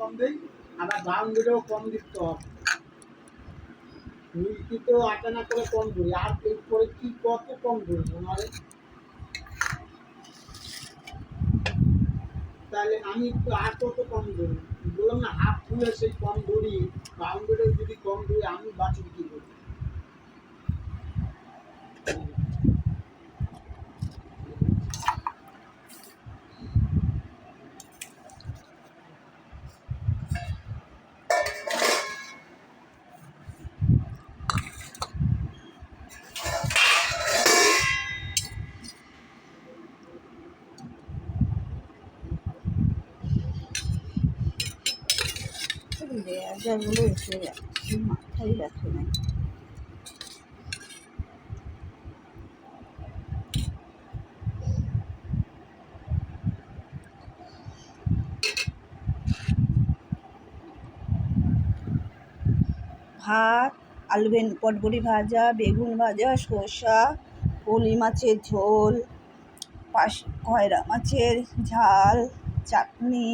কম দেই, আবার বাউন্ডারিও কম দিতে হবে। মিল্কি তো আটানা করে কম দিই, আর এরপরে কি কত কম দিই মানে, তাহলে আমি একটু আর কত কম দিই, বললাম না হাফ ফুলে সেই কম ধরি, বাউন্ডারি যদি কম ধরি আমি বাঁচি কি করি। লেয়ারগুলো এসে যাচ্ছে, মাথায় ব্যথা নেই। ভাত, আলু পটবড়ি ভাজা, বেগুন ভাজা, শসা, পলি মাছের ঝোল, কয়রা মাছের ঝাল, চাটনি।